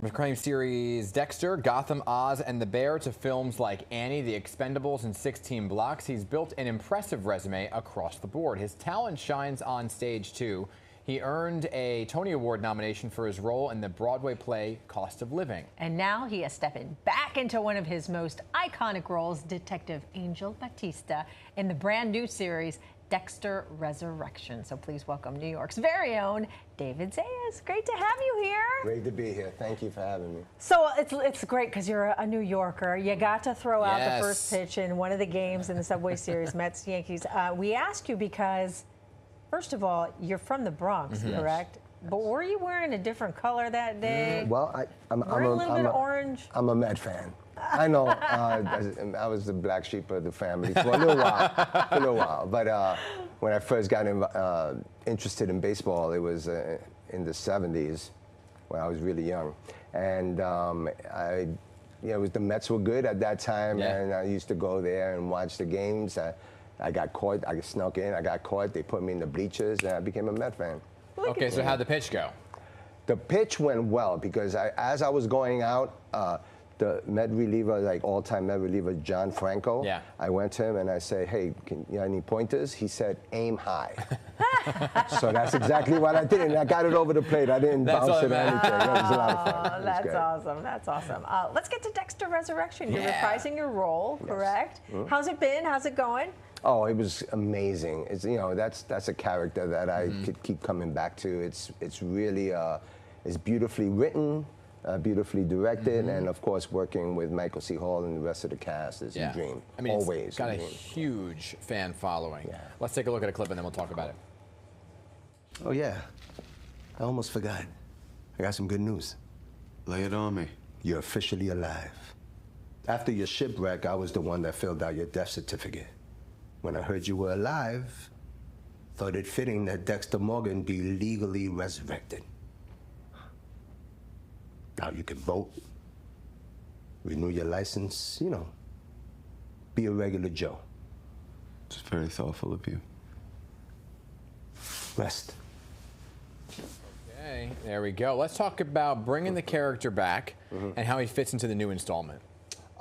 The crime series Dexter, Gotham, Oz, and the Bear to films like Annie, The Expendables, and 16 Blocks, he's built an impressive resume across the board. His talent shines on stage, too. He earned a Tony Award nomination for his role in the Broadway play Cost of Living. And now he is stepping back into one of his most iconic roles, Detective Angel Batista, in the brand new series Dexter Resurrection. So please welcome New York's very own David Zayas. Great to have you here. Great to be here. Thank you for having me. So it's great because you're a New Yorker. You got to throw out the first pitch in one of the games in the Subway Series, Mets Yankees. We asked you because, first of all, you're from the Bronx, correct? But were you wearing a different color that day? Well, I'm a little bit orange. I'm a Met fan. I know. I was the black sheep of the family for a little while. But when I first got interested in baseball, it was in the 70s when I was really young, and it was the Mets were good at that time, and I used to go there and watch the games. I got caught. I snuck in. I got caught. They put me in the bleachers, and I became a Met fan. Okay, so how'd the pitch go? The pitch went well because as I was going out, the Met reliever, like all-time Met reliever, John Franco, I went to him and I said, hey, you have any pointers? He said, aim high. So that's exactly what I did, and I got it over the plate. I didn't bounce it or anything. It was a lot of fun. That's awesome. That's awesome. Let's get to Dexter Resurrection. You're reprising your role, correct? How's it been? How's it going? Oh, it was amazing. It's, that's a character that I could keep coming back to. It's really it's beautifully written, beautifully directed, and of course working with Michael C. Hall and the rest of the cast is a dream. I mean, always it's got a huge fan following. Let's take a look at a clip and then we'll talk about it. Oh yeah, I almost forgot. I got some good news. Lay it on me. You're officially alive. After your shipwreck, I was the one that filled out your death certificate. When I heard you were alive, thought it fitting that Dexter Morgan be legally resurrected. Now you can vote, renew your license, be a regular Joe. It's very thoughtful of you. Rest. Okay, there we go. Let's talk about bringing the character back and how he fits into the new installment.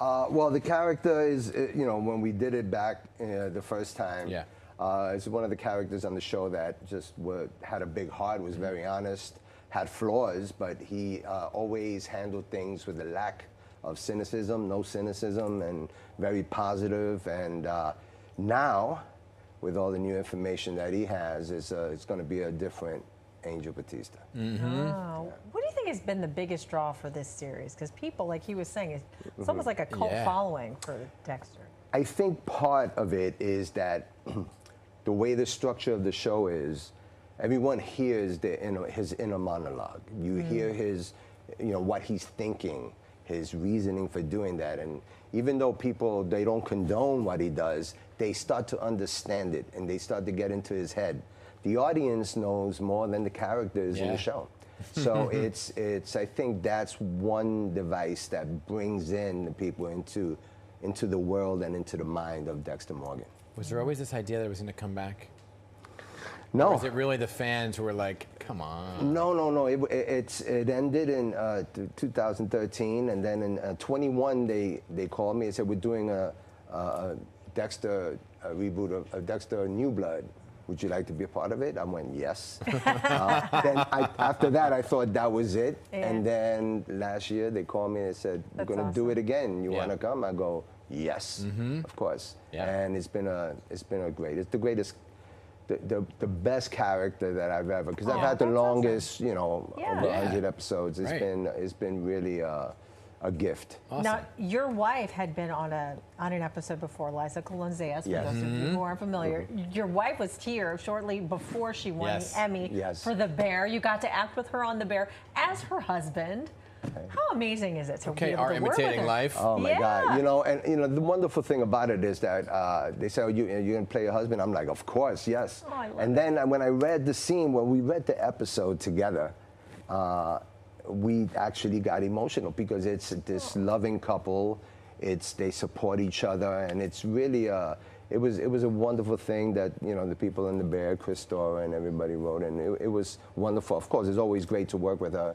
Well, the character is, when we did it back the first time, it's one of the characters on the show that just had a big heart, was very honest, had flaws, but he always handled things with a lack of cynicism, no cynicism, and very positive. And now, with all the new information that he has, it's going to be a different Angel Batista. Oh. What do you think has been the biggest draw for this series? Because people, like he was saying, it's almost like a cult following for Dexter. I think part of it is that the way the structure of the show is, everyone hears his inner monologue. You hear his, what he's thinking, his reasoning for doing that. And even though people, they don't condone what he does, they start to understand it and they start to get into his head. The audience knows more than the characters in the show. So I think that's one device that brings in the people into the world and into the mind of Dexter Morgan. Was there always this idea that it was going to come back? No. Or was it really the fans who were like, come on? No. It ended in 2013, and then in 21 they called me and said, we're doing a Dexter reboot of Dexter New Blood. Would you like to be a part of it? I went, yes. Then after that, I thought that was it. And then last year, they called me and said, we're going to do it again. You want to come? I go, yes, of course. And it's been a great, it's the greatest, the best character that I've ever, because I've had the longest, over 100 episodes. It's been really a gift. Now, your wife had been on an episode before, Liza Colón-Zayas, for those of you who aren't familiar. Your wife was here shortly before she won the Emmy for The Bear. You got to act with her on The Bear as her husband. How amazing is it to be able to work with her? Life. Oh my God! And the wonderful thing about it is that they say, "Oh, you're gonna play your husband?" I'm like, "Of course, yes." Oh, I love and then when I read the scene, when we read the episode together, we actually got emotional because it's this loving couple. They support each other, and it's really it was a wonderful thing that the people in The Bear, Chris Storer, and everybody wrote, and it was wonderful. Of course, it's always great to work with a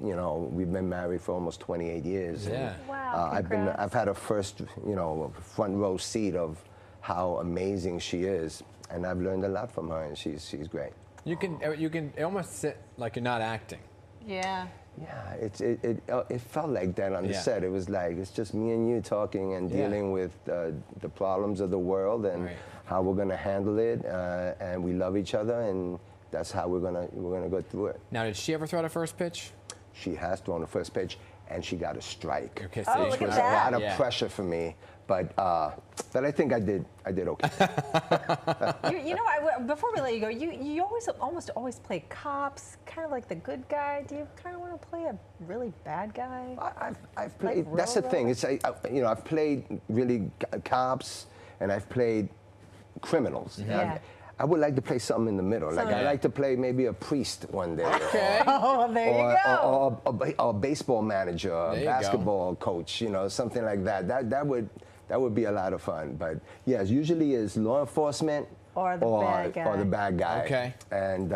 you know, we've been married for almost 28 years. Yeah. And, wow. I've had a first, you know, front row seat of how amazing she is, and I've learned a lot from her, and she's great. You can almost sit like you're not acting. Yeah. Yeah, it felt like that on the set. It was like, it's just me and you talking and dealing with the problems of the world and how we're gonna handle it, and we love each other, and that's how we're gonna go through it. Now, did she ever throw out a first pitch? She has thrown a first pitch, and she got a strike. Okay, oh, which was a lot of pressure for me, but I think I did okay. you know, before we let you go, you almost always play cops, kind of like the good guy. Do you kind of want to play a really bad guy? I've played. Like that's the thing. It's you know, I've played really cops, and I've played criminals. Yeah. I would like to play something in the middle. Like I'd like to play maybe a priest one day. Okay. Oh, there you go. Or a baseball manager, or a basketball coach. You know, something like that. That would be a lot of fun. But yes, usually is law enforcement or the bad guy. Okay. And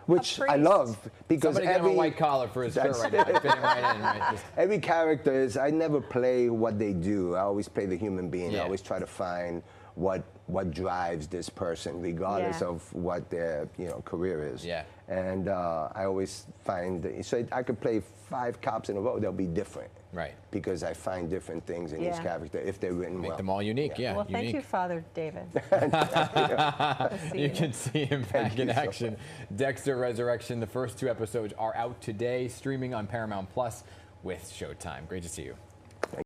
which I love because somebody give him a white collar for his shirt right now. Fitting right in, right? Every character is. I never play what they do. I always play the human being. Yeah. I always try to find what drives this person, regardless of what their career is. Yeah. And I always find so I could play 5 cops in a row. They'll be different. Right. Because I find different things in each character if they're written well. Make them all unique. Yeah. Well, thank you, Father David. You can see him back in action. Dexter Resurrection. The first 2 episodes are out today, streaming on Paramount Plus with Showtime. Great to see you.